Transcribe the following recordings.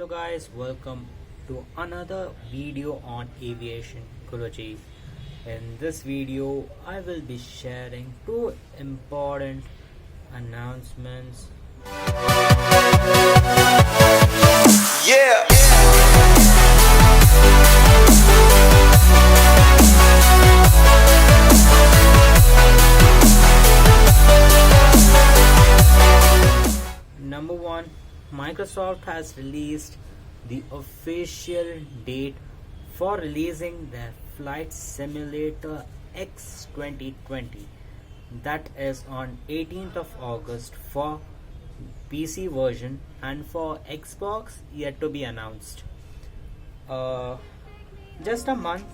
Hello guys, welcome to another video on aviation ecology. In this video, I will be sharing two important announcements. Yeah. Number one, Microsoft has released the official date for releasing their Flight Simulator X 2020. That is on 18th of August for PC version, and for Xbox yet to be announced. Uh, just a month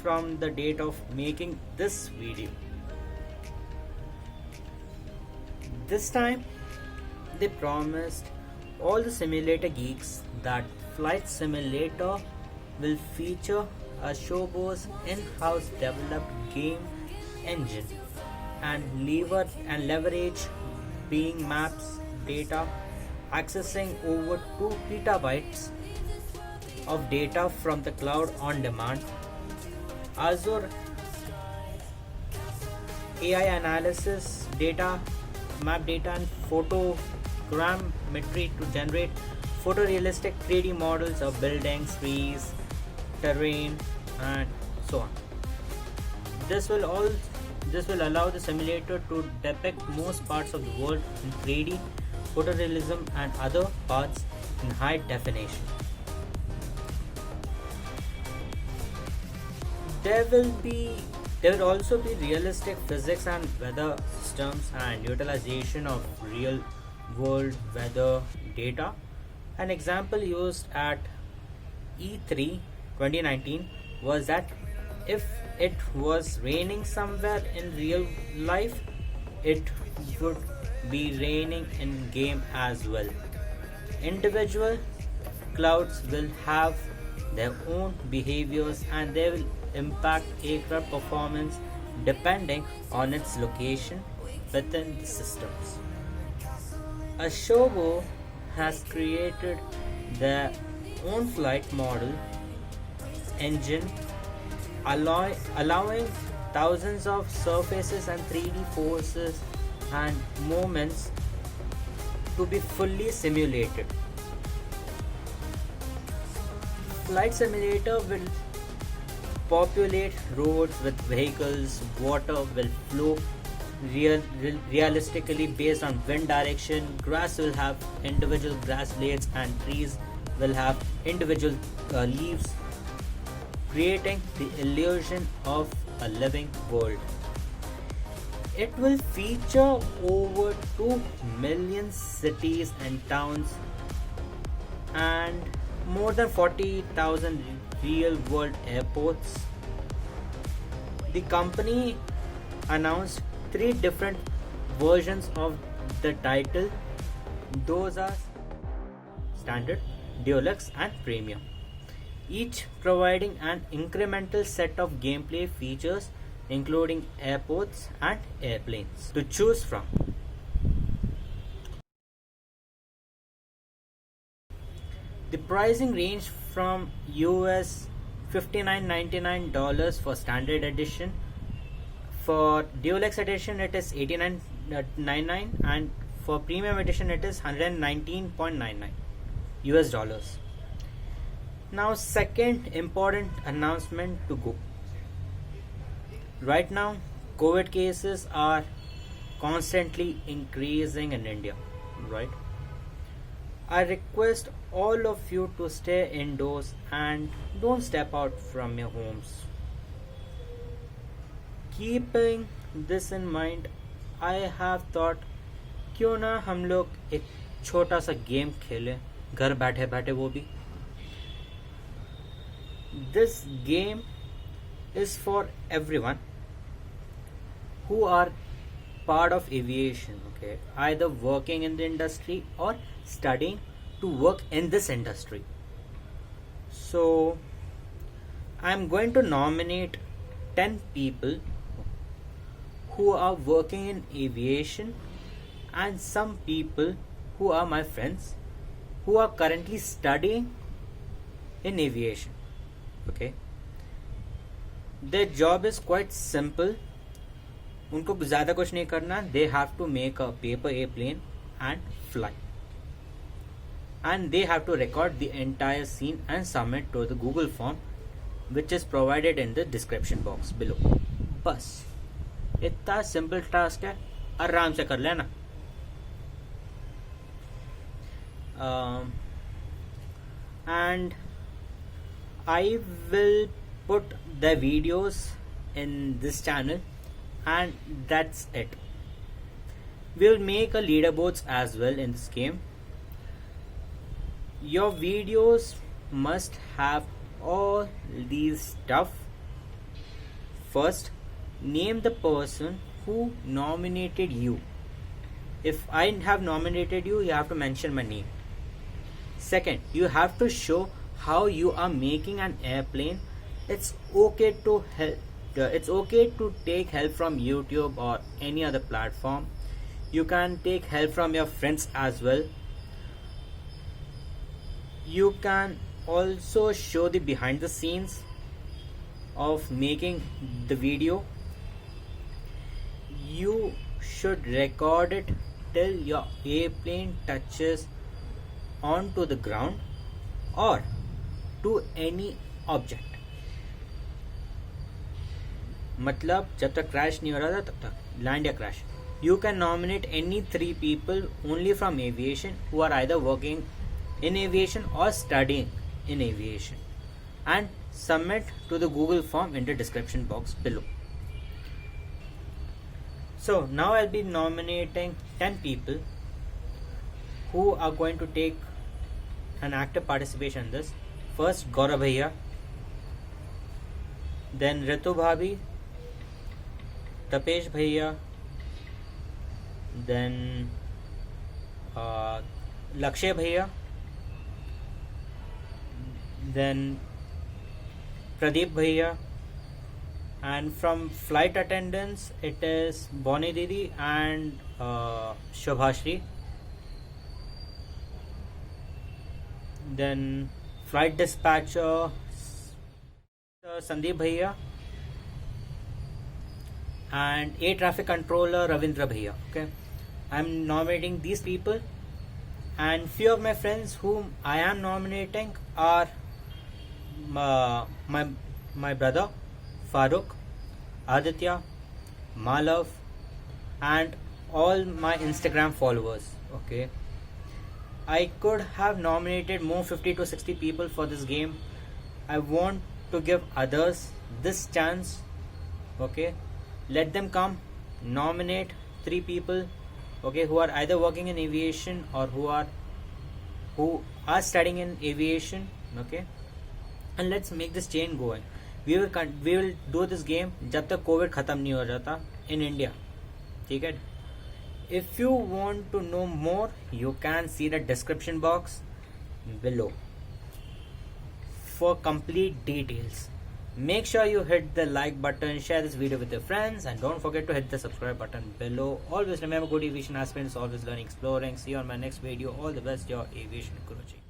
from the date of making this video. This time they promised all the simulator geeks that Flight Simulator will feature a Showbo's in-house developed game engine and leverage being maps data, accessing over 2 petabytes of data from the cloud on demand, Azure AI analysis data, map data, and photogrammetry to generate photorealistic 3D models of buildings, trees, terrain, and so on. This will allow the simulator to depict most parts of the world in 3D, photorealism, and other parts in high definition. There will also be realistic physics and weather systems and utilization of real world weather data. An example used at E3 2019 was that if it was raining somewhere in real life, it would be raining in game as well. Individual clouds will have their own behaviors and they will impact aircraft performance depending on its location within the systems. Ashobo has created their own flight model engine, allowing thousands of surfaces and 3D forces and movements to be fully simulated. Flight Simulator will populate roads with vehicles, water will flow realistically based on wind direction, grass will have individual grass blades, and trees will have individual leaves, creating the illusion of a living world. It will feature over 2 million cities and towns and more than 40,000 real world airports. The company announced 3 different versions of the title. Those are standard, deluxe, and premium, each providing an incremental set of gameplay features including airports and airplanes to choose from. The pricing range from US $59.99 for standard edition. For deluxe edition it is $89.99, and for premium edition it is $119.99 US dollars. Now, second important announcement to go. Right now, COVID cases are constantly increasing in India, right? I request all of you to stay indoors and don't step out from your homes. Keeping this in mind, I have thought क्यों ना हम लोग एक छोटा सा game खेलें घर बैठे बैठे वो भी. This game is for everyone who are part of aviation, okay, either working in the industry or studying to work in this industry. So I'm going to nominate 10 people who are working in aviation and some people who are my friends who are currently studying in aviation. Okay, their job is quite simple. उनको ज़्यादा कुछ नहीं करना. They have to make a paper airplane and fly, and they have to record the entire scene and submit to the Google form, which is provided in the description box below. बस इतना simple task है, आराम से कर लेना. And I will put the videos in this channel, and that's it. We'll make a leaderboards as well in this game. Your videos must have all these stuff. First, name the person who nominated you. If I have nominated you, you have to mention my name. Second, you have to show how you are making an airplane. It's okay to help. It's okay to take help from YouTube or any other platform. You can take help from your friends as well. You can also show the behind the scenes of making the video. You should record it till your airplane touches onto the ground or to any object. मतलब जब तक crash नहीं हो रहा था तब तक, land या crash. You can nominate any 3 people only from aviation who are either working in aviation or studying in aviation, and submit to the Google form in the description box below. So now I'll be nominating 10 people who are going to take an active participation in this. First, Gaurav Bhaiya, then Ritu Bhabhi, Tapesh Bhaiya, then Lakshay Bhaiya, then Pradeep Bhaiya, and from flight attendants it is Bonnie Didi and Shobhashri. Then flight dispatcher Sandeep Bhaiya, and air traffic controller Ravindra Bhaiya. Okay, I'm nominating these people, and few of my friends whom I am nominating are my brother Farooq, Aditya, Malav, and all my Instagram followers. Okay, I could have nominated more 50 to 60 people for this game. I want to give others this chance. Okay, let them come, nominate 3 people, okay, who are either working in aviation or who are studying in aviation. Okay, and let's make this chain going. We will do this game जब तक Covid ख़त्म नहीं हो जाता in India. ठीक है. If you want to know more, you can see the description box below for complete details. Make sure you hit the like button, share this video with your friends, and don't forget to hit the subscribe button below. Always remember, good aviation aspirants always learning, exploring. See you on my next video. All the best, your aviation Guruji.